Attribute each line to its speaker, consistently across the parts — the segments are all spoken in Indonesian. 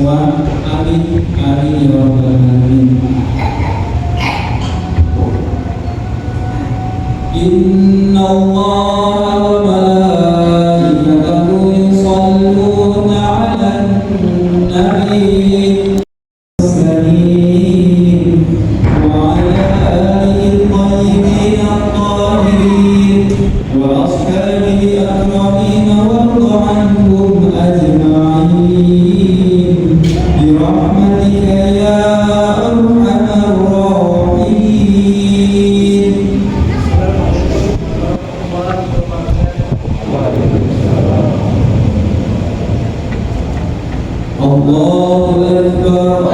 Speaker 1: semua. Amin, amin ya rabbal alamin. Inna Allah wa malaikatahu yusalluna 'alan nabi وعلى آله الطيبين الطاهرين وأصحابه الأكرمين وارض عنهم أجمعين برحمتك يا أرحم الراحمين. الله أكبر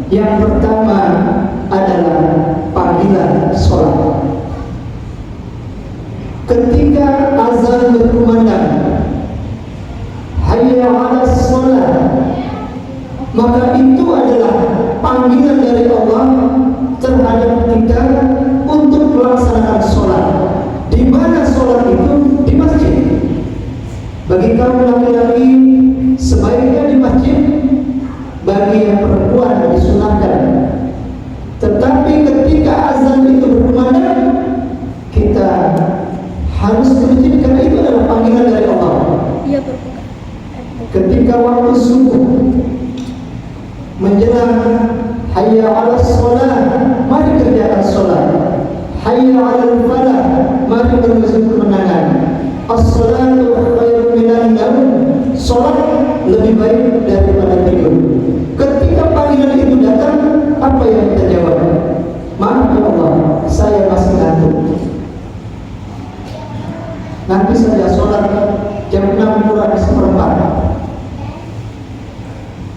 Speaker 2: Yang pertama adalah panggilan sholat. ketika azan berkumandang, hayya 'alas shalah, maka itu adalah panggilan dari Allah terhadap kita untuk melaksanakan sholat. Di mana sholat itu? Di masjid. Bagi kaum laki-laki sebaiknya di masjid, bagi yang perempuan disunahkan. Tetapi ketika azan itu berkumandang, kita harus ke masjid karena itu adalah panggilan dari Allah. Ketika waktu subuh menjelang, hayya 'alas shalah, mari kerjakan sholat. Hayya 'alal falah, mari menuju kemenangan. As-salatu khairun minan naum, sholat lebih baik daripada tidur. Ketika panggilan itu datang, apa yang kita jawab? Maaf ya Allah, saya masih ngantuk. Nanti saja sholat jam 6 kurang seperempat.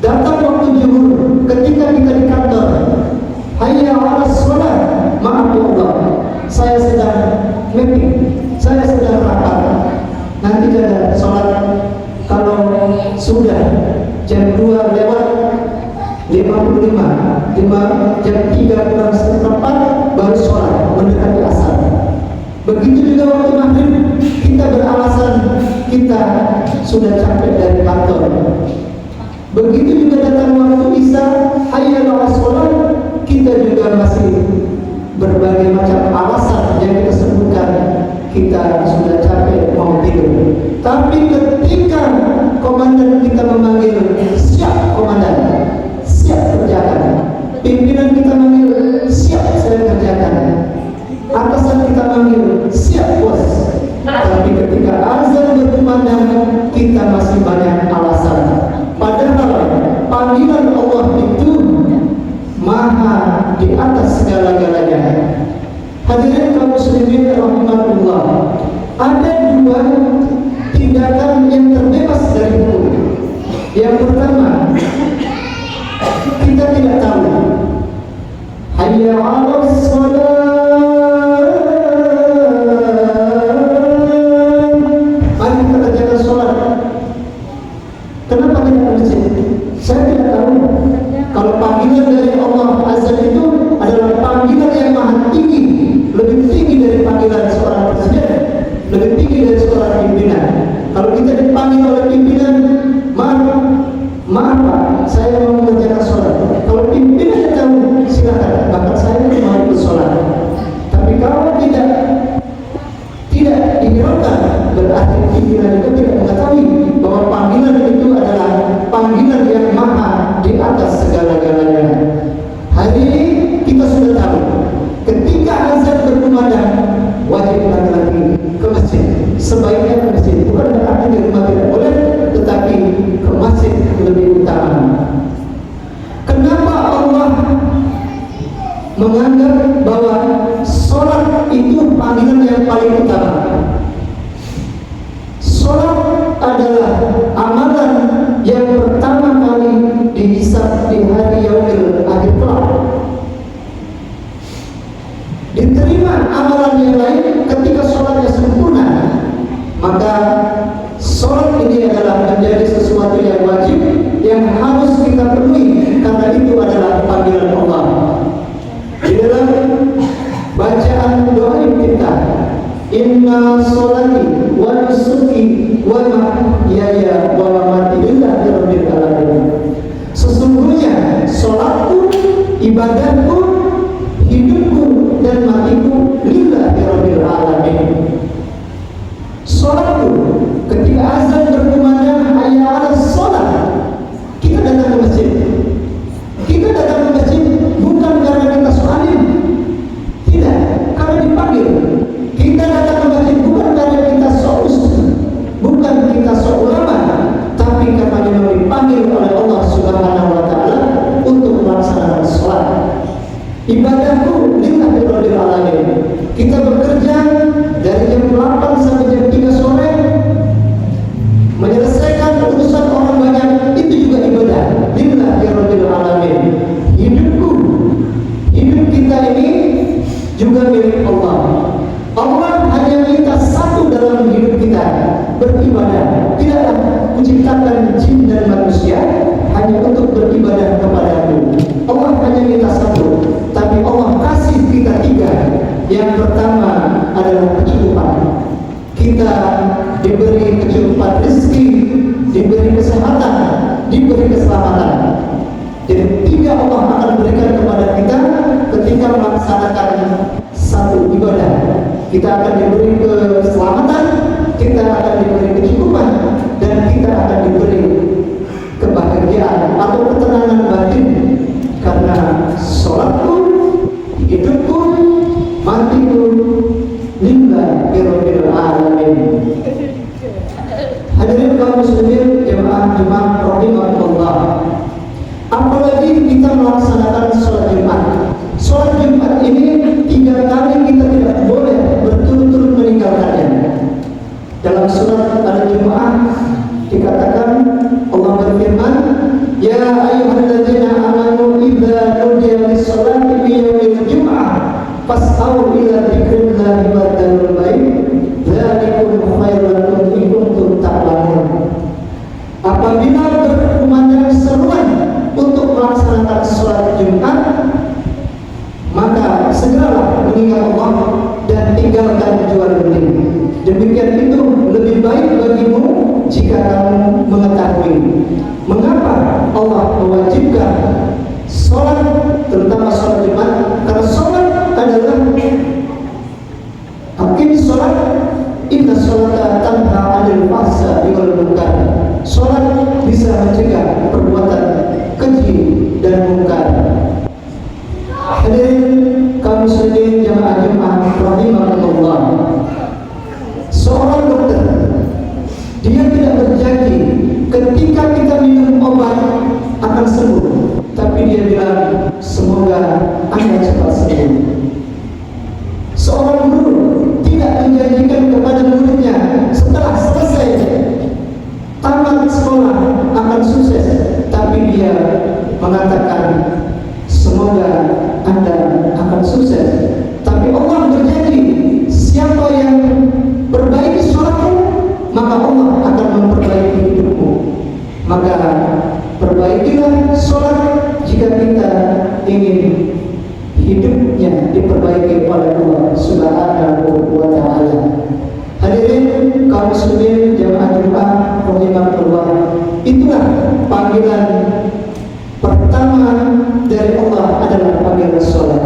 Speaker 2: Datang waktu zuhur, ketika kita di kantor, hayya 'alas shalah, maaf ya Allah, saya sedang meeting, saya sedang rapat. Nanti saja sholat. Kalau sudah jam 2 lewat 55, jam 3 kurang seperempat baru sholat mendekati asar. Begitu juga waktu maghrib, kita beralasan kita sudah capek dari kantor. Begitu juga datang waktu isya, hayya 'alas shalah, kita juga masih berbagai macam alasan yang kita sebutkan, kita sudah capek mau tidur. Tapi ketika komandan kita memanggil, siap komandan, siap kerjakan. Pimpinan kita manggil, siap saya kerjakan. Atasan kita manggil, siap bos. Tapi ketika azan berkumandang, kita masih banyak alasan. Padahal panggilan Allah itu maha di atas segala-galanya. Hadirin kaum muslimin rahimakumullah, ada dua tindakan yang terbebas dari hukum. Yang pertama, kita tidak tahu hayya 'alas shalah, mari kita kerjakan sholat. Kenapa tidak ke masjid? Saya tidak tahu. Kalau panggilan dari Allah azan itu adalah panggilan yang maha tinggi, lebih tinggi dari panggilan seorang presiden, lebih tinggi dari seorang pimpinan. Kalau kita dipanggil oleh pimpinan, maaf Pak, saya mau mengerjakan sholat. Kalau pimpinan tahu, silakan, bahkan saya mau ikut sholat. Tapi kalau tidak dihiraukan, berarti pimpinan itu tidak mengetahui bahwa panggilan itu adalah panggilan yang maha di atas segala-galanya. Hari ini kita sudah tahu, ketika azan berkumandang, wajib laki-laki ke masjid. Sebaiknya ke masjid, bukan berarti di rumah tidak boleh, tetapi ke masjid lebih utama. Kenapa Allah menganggap bahwa sholat itu panggilan yang paling utama? Sholat adalah amalan yang pertama kali dihisab di hari yaumil akhir kelak. Diterima amalan yang lain ketika sholatnya sempurna. Maka sholat ini adalah menjadi sesuatu yang wajib, yang harus kita penuhi, karena itu adalah panggilan Allah. Di dalam bacaan doa kita, inna sholati wa nusuki wa mahyaya wa mamati lillahi rabbil alamin. Sesungguhnya sholatku, ibadahku, hidupku dan matiku lillahi rabbil alamin. Sholatku, ketika azan berkumandang hayya 'alas shalah, kita datang ke masjid. Kita datang ke masjid bukan karena kita soalim, tidak, karena dipanggil. Kita datang ke masjid bukan karena kita ustaz, bukan kita ulama, tapi karena memang dipanggil oleh Allah Subhanahu wa taala untuk melaksanakan sholat. dalam hidup kita beribadah. Tidaklah kuciptakan jin dan manusia hanya untuk beribadah kepadamu. Allah hanya minta satu, tapi Allah kasih kita tiga. Yang pertama adalah kecukupan. Kita diberi kecukupan rezeki, diberi kesehatan, diberi keselamatan. Jadi tiga Allah akan berikan kepada kita ketika melaksanakan satu ibadah. Kita akan diberi keselamatan, kita akan diberi kecukupan, dan kita akan diberi kebahagiaan atau ketenangan batin. Karena sholatku, hidupku, matiku lillahi rabbil alamin. Hadirin kaum muslimin jemaah rahimahullah. Apalagi kita melaksanakan sholat Jumat. Sholat Jumat ini 3 kali kita tidak boleh berturut-turut meninggalkannya. Dalam surat Al-Jumu'ah dikatakan, Allah berfirman, Ya ayyuhalladzina amanu idza nudiya lis-sholati fi yaumil jum'ah fas'au ila dzikrillahi wa dzarul bait dzalikum khairun lakum in kuntum ta'lamun. Apabila berkumandang seruan untuk melaksanakan sholat Jumat, maka segeralah mengingat Allah dan tinggalkan jual beli. Demikian itu lebih baik bagimu jika kamu mengetahui mengapa Allah mewajibkan sholat, terutama sholat Jumat. Karena sholat adalah hakim sholat, inna sholata tanha 'anil fahsya'i wal munkar. Sholat bisa mencegah perbuatan keji dan mungkar. Hadirin kaum muslimin jamaah Jumat rahimahullah. Seorang dokter, dia tidak berjanji ketika kita minum obat akan sembuh, tapi dia bilang semoga Anda cepat sembuh. Seorang guru tidak menjanjikan kepada muridnya setelah selesai tamat sekolah akan sukses, tapi dia mengatakan semoga Anda akan sukses. Tapi Allah berjanji, siapa yang perbaiki sholatmu, maka Allah akan memperbaiki hidupmu. Maka perbaikilah sholat jika kita ingin hidupnya diperbaiki oleh Allah Subhanahu wa ta'ala. Hadirin kaum muslimin jamaah Jumat rahimahullah, itulah panggilan pertama dari Allah adalah panggilan sholat.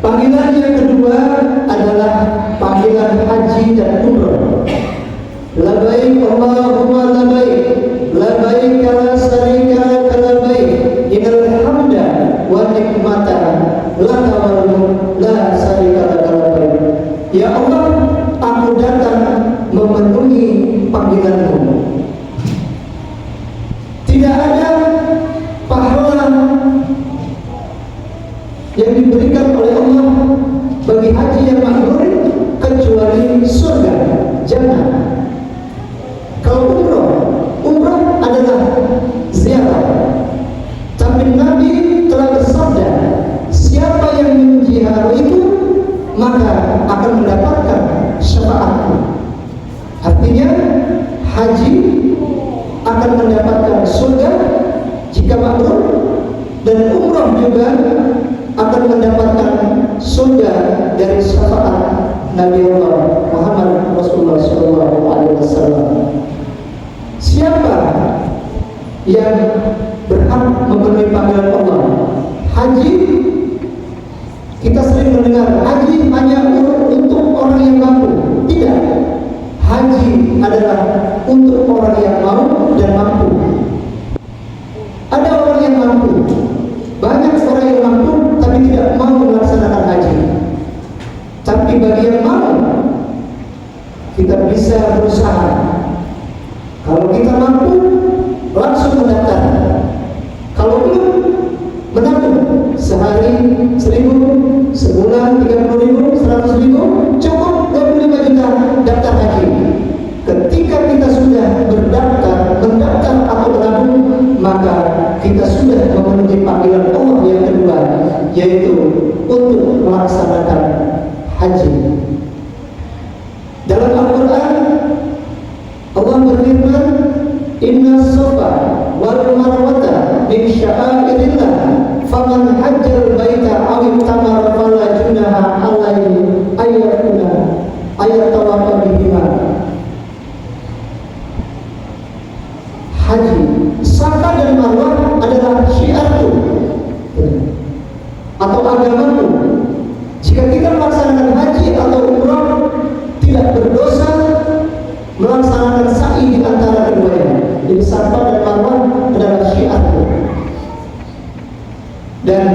Speaker 2: Panggilan yang kedua adalah panggilan haji dan umrah. Labbaik Allahumma labbaik, labbaik la syarika lak labbaik, innal hamda wa nikmata laka wal mulk la syarika lak labbaik. Ya Allah, aku datang memenuhi panggilanmu. Tidak ada pahala yang diberikan oleh Allah bagi haji yang mabrur kecuali surga, jannah. Kalau umrah adalah ziarah. Tapi Nabi telah bersabda, siapa yang menziarah itu maka akan mendapatkan syafaatku. Artinya haji akan mendapatkan surga jika mabrur, dan umrah juga akan mendapatkan surga dari syafaat Nabi Allah Muhammad Rasulullah SAW. Siapa yang berhak memenuhi panggilan Allah? Haji. Kita sering mendengar haji hanya untuk orang yang mampu. Tidak. Haji adalah untuk orang yang mau dan mampu. Ada orang yang mampu, banyak orang yang mampu tapi tidak mau melaksanakan haji. Tapi bagi yang mau, kita bisa berusaha. Kalau kita mampu, langsung mendaftar. Kalau belum, menabung sehari 1.000, sebulan 30.000, 100.000, cukup 25 juta daftar haji. Ketika kita sudah mendaftar atau menabung, maka kita sudah memenuhi panggilan Allah yang kedua, yaitu untuk melaksanakan haji. Dalam Inna safa wal marwata min sya'airillah faman hajjal baita aw tamara fala junaha alaihi ayat tawafa bihima. Haji, Safa dan Marwah adalah syiarku atau agamaku. Jika kita melaksanakan haji atau umrah tidak berdosa melaksanakan sa'i di antara keduanya. Jadi Safa dan Marwah adalah syiarku. Dan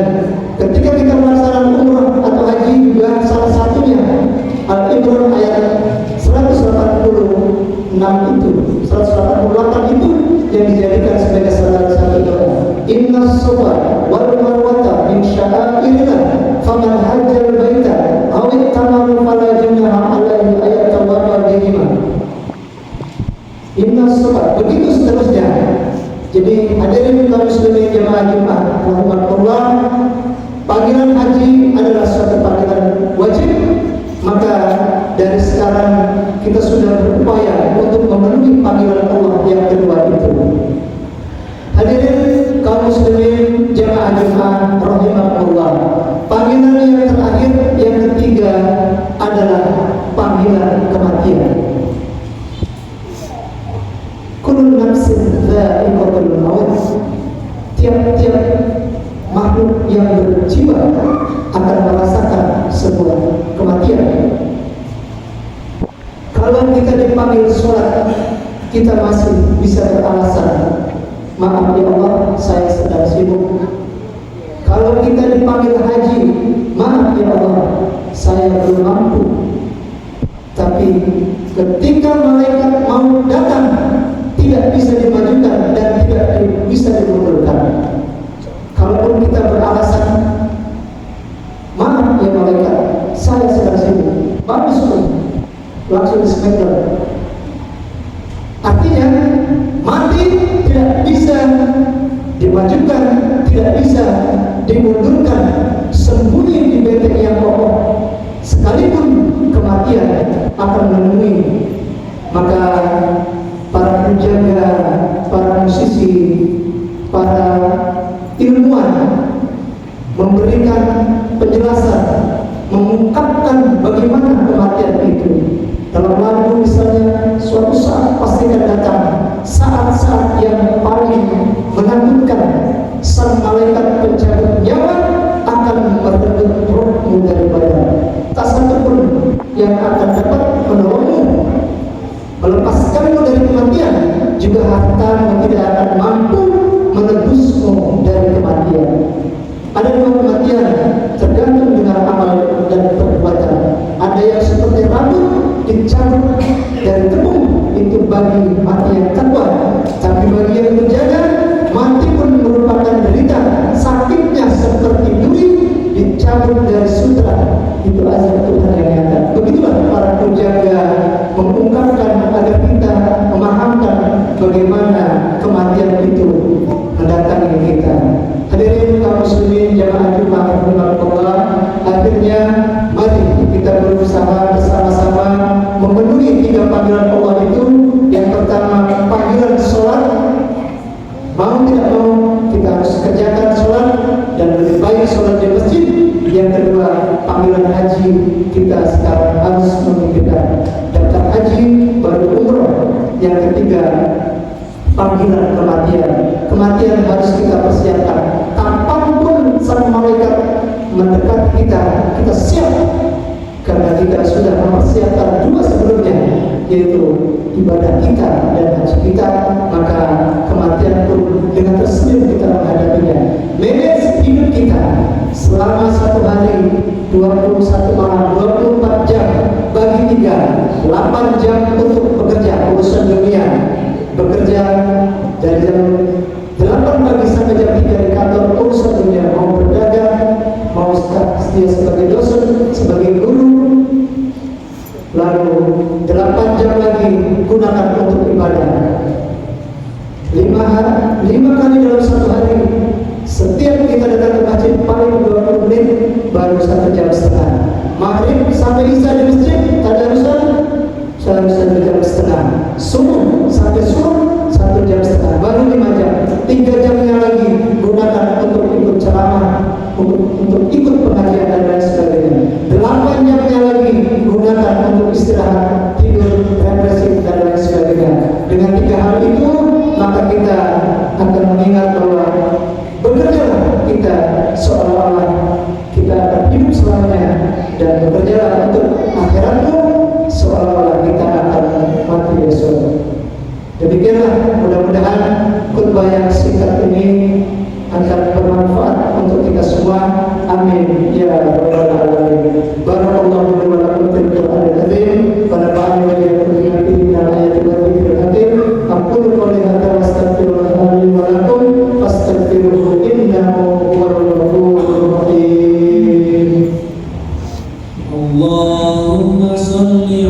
Speaker 2: ketika kita melaksanakan umrah atau haji juga salah satunya Al-Imran ayat 186 itu, 188 itu yang dijadikan sebagai salah satu doa. Inna safa wal marwata min sya'airillah faman hajjal baita aw tamara fala junaha alaihi ayat tawafa bihima. Inna safa, begitu seterusnya. Jadi hadirin kaum muslimin jemaah Jumat rahimakumullah, panggilan haji adalah suatu panggilan wajib. Maka dari sekarang kita sudah berupaya untuk memenuhi panggilan Allah yang kedua itu. Hadirin kaum muslimin jemaah Jumat rahimakumullah, panggilan yang terakhir yang ketiga adalah panggilan kematian. Kullu nafsin dha'iqatul maut. Tiap-tiap makhluk yang berjiwa akan merasakan sebuah kematian. Kalau kita dipanggil sholat, kita masih bisa beralasan, maaf ya Allah, saya sedang sibuk. Kalau kita dipanggil haji, maaf ya Allah, saya belum mampu. Tapi ketika malaikat mau datang, tidak bisa dimajukan dan tidak bisa dimundurkan. Kalaupun kita beralasan, maaf ya malaikat, saya sedang sibuk, bagus pun langsung dismekler. Artinya mati tidak bisa dimajukan, tidak bisa dimundurkan, sembunyi di benteng yang kokoh. Sekalipun kematian akan menemui, maka para penjaga, para musisi, para ilmuwan memberikan penjelasan, mengungkapkan bagaimana kematian itu. Dalam lagu misalnya, suatu saat pasti akan datang saat-saat yang paling menakutkan. Sang malaikat pencabut nyawa akan merebut rohmu dari badan. Tak satu pun yang akan dapat menolongmu, melepaskanmu dari kematian. Juga hartamu tidak akan mampu menebusmu dari kematian. Ada dua kematian tergantung dengan amal dan perbuatan. Ada yang seperti rambut dicabut dari tepung, itu bagi mati yang takwa. Tapi bagi yang menjaga, mati pun merupakan derita. Sakitnya seperti duri dicabut dari sutra, itu azab Tuhan yang nyata. Begitulah para penjaga mengungkapkan agar kita memahamkan bagaimana kematian itu mendatangi kita. Hadirin kaum muslimin jamaah Jumat rahimakumullah, akhirnya mari kita berusaha bersama-sama memenuhi tiga panggilan Allah itu. Yang pertama panggilan sholat, mau tidak mau kita harus kerjakan sholat dan lebih baik sholat di masjid. Yang kedua panggilan haji, kita sekarang harus memikirkan daftar haji baru umroh. Yang ketiga panggilan kematian. Kematian harus kita persiapkan. Kapanpun sang malaikat mendekat kita, kita siap. Karena kita sudah mempersiapkan dua sebelumnya, yaitu ibadah kita dan haji kita. Maka kematian pun dengan tersenyum kita menghadapinya. Manage hidup kita selama satu hari, 21 malam, 24 jam bagi 3, 8 jam untuk bekerja urusan dunia. Bekerja dari jam 8 pagi sampai jam 3 di kantor urusan dunia, mau berdagang, mau dia sebagai dosen, sebagai guru. Lalu 8 jam lagi gunakan untuk ibadah. 5 kali dalam satu hari. Setiap kita datang ke masjid paling 20 menit, baru 1 jam setengah. Maghrib sampai isya di masjid, tadarusan 1 jam setengah. Subuh sampai subuh 1 jam setengah.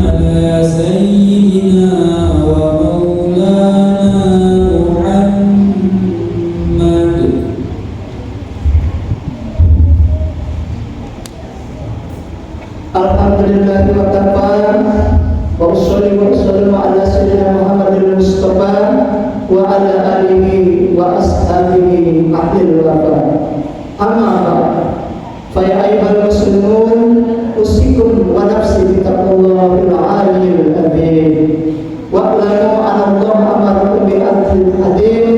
Speaker 1: على سيدنا ومولانا محمد.
Speaker 2: Alhamdulillah wa kafa wa usalli wa usallimu ala sayyidina Muhammadil Mustafa wa ala alihi wa ashabihi ahlil wafa. Amma ba'd. Fa ya ayyuhal muslimun usikum wa nafsi bi taqwallahil aliyyil azim. Wa'lamu anna Allah amarakum bi adlil hadim,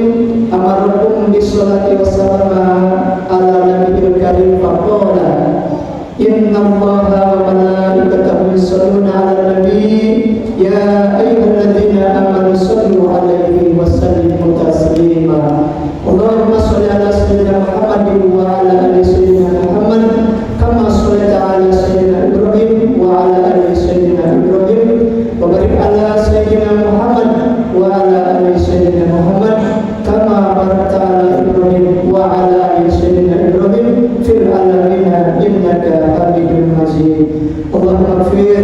Speaker 2: amarakum bi sholati wassalamu ala nabiyil karim faqala inna Allaha wa malaikatahu yusholluna 'alan nabi ya ayyuhalladzina amanu shollu 'alaihi wa sallimu taslima. Allahumma sholli 'ala sayyidina Muhammadin wa 'ala ali sayyidina Muhammad kama shallaita 'ala sayyidina Ibrahim wa 'ala ali sayyidina Ibrahim wa barik 'ala sayyidina Muhammad wa 'ala ali sayyidina Muhammad kama barakta 'ala Ibrahim wa 'ala ali sayyidina Ibrahim fil 'alamin innaka Hamidum Majid. Allahumma ighfir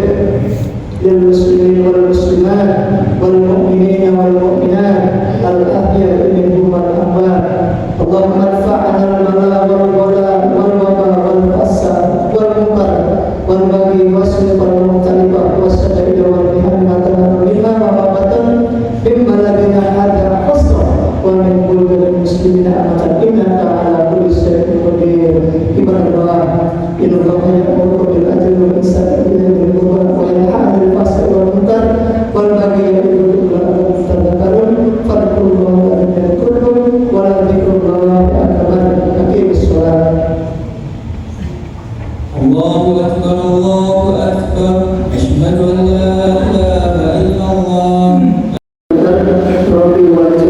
Speaker 2: lil muslimin wal muslimat wal mu'minin wal mu'minat al ahya'i minhum wal amwat. Allahumma irfa'na al bala wal wala wal waba wal fasa wal munkar wal baghi wasrif wal muhtalifa wasada'ida wal bihamatan minna wa mabatan mimma ladina hadha khassa wa min kulli muslimin amatan innaka ala kulli shay'in qadir. Ibadallah, inna Allaha ya'muru bil adli wal ihsani wa yanha 'anil qurba wa yanha 'anil fahsya'i wal munkar wal baghi ya'idukum la'allakum tadhakkarun. Fadhkurullaha inda dhikrukum wa la dhikrullahi akbar. Aqimus shalah.
Speaker 1: Allahu akbar, Allahu akbar. Asyhadu an la ilaha illallah.
Speaker 2: Rabbi waj'al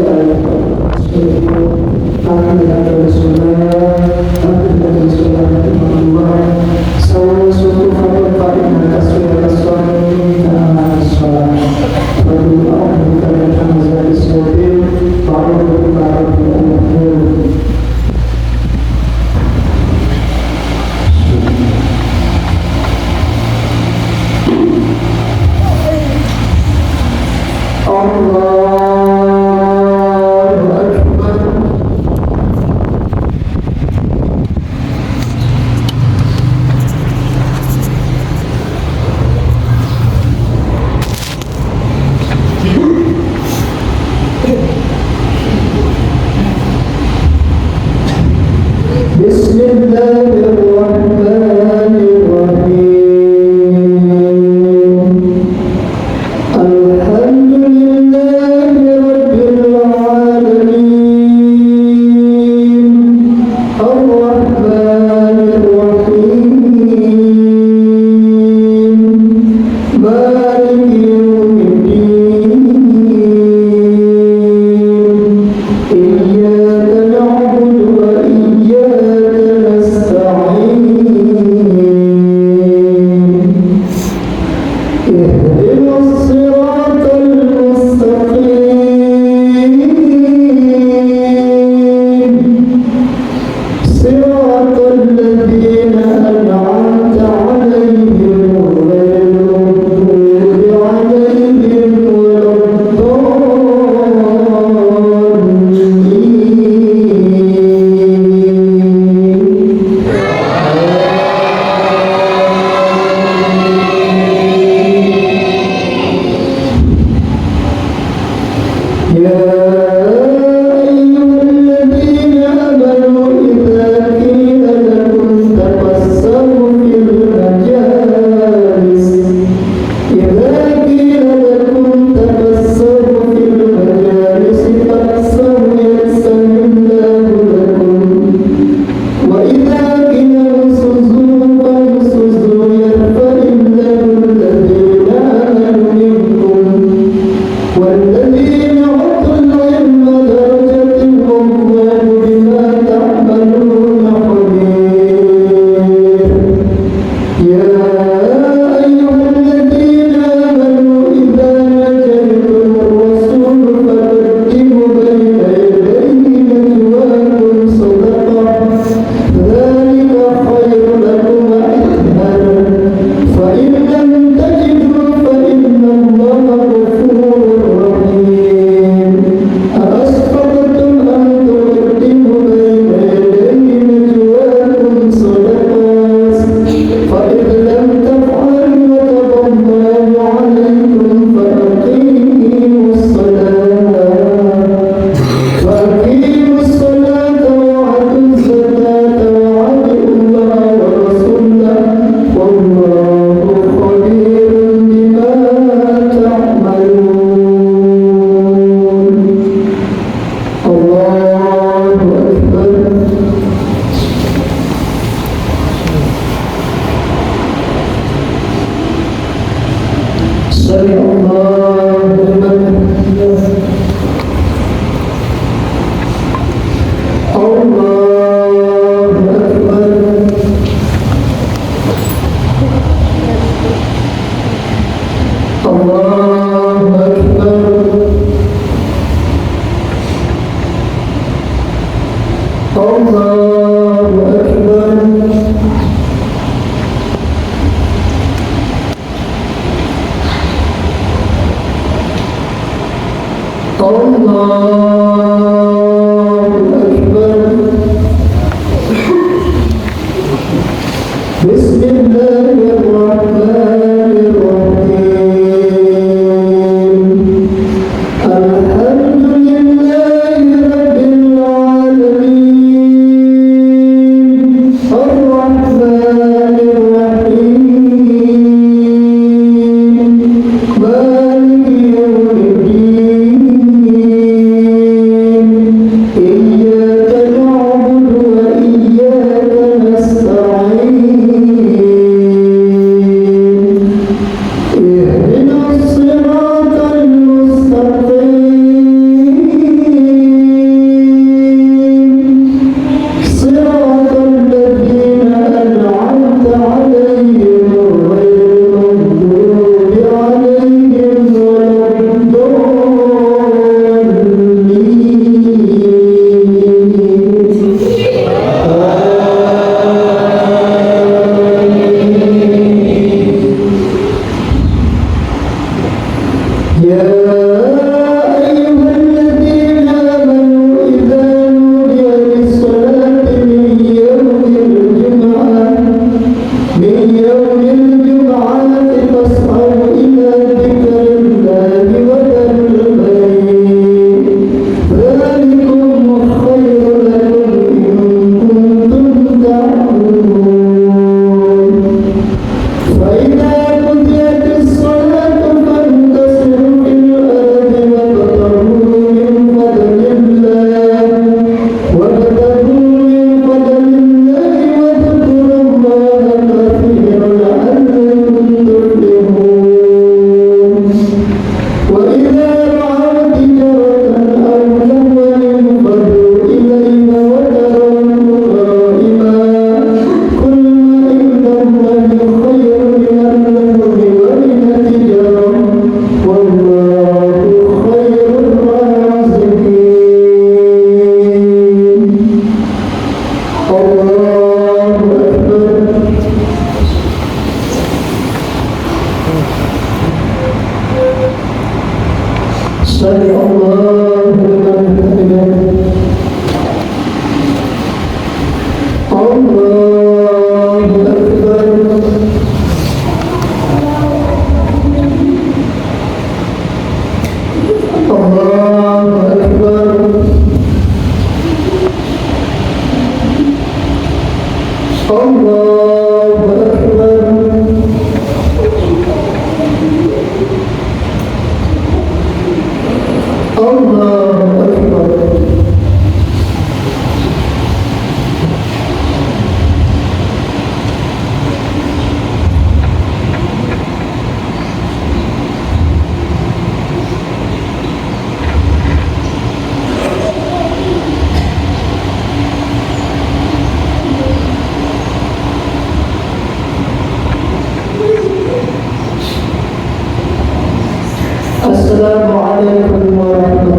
Speaker 2: عليهم غير المغضوب عليهم سمع الله لمن حمده. الله أكبر. الله أكبر. الله أكبر. الله أكبر. بسم الله الرحمن الرحيم. الحمد لله رب العالمين الرحمن الرحيم مالك يوم الدين إياك نعبد وإياك نستعين اهدنا الصراط المستقيم صراط الذين أنعمت عليهم غير المغضوب عليهم ولا الضالين. يا أيها الذين آمنوا إذا نودي للصلاة من يوم الجمعة فاسعوا إلى ذكر الله وذروا البيع ذلكم خير لكم إن كنتم تعلمون. فإذا قضيت الصلاة فانتشروا في الأرض وابتغوا من فضل الله واذكروا الله كثيرا لعلكم تفلحون. وإذا رأوا تجارة أو لهوا انفضوا إليها وتركوك قائما قل ما عند الله خير من اللهو ومن التجارة والله خير الرازقين. الله أكبر. سمع الله لمن حمده. الله أكبر. الله أكبر. الله أكبر. الله أكبر. Assalamualaikum warahmatullahi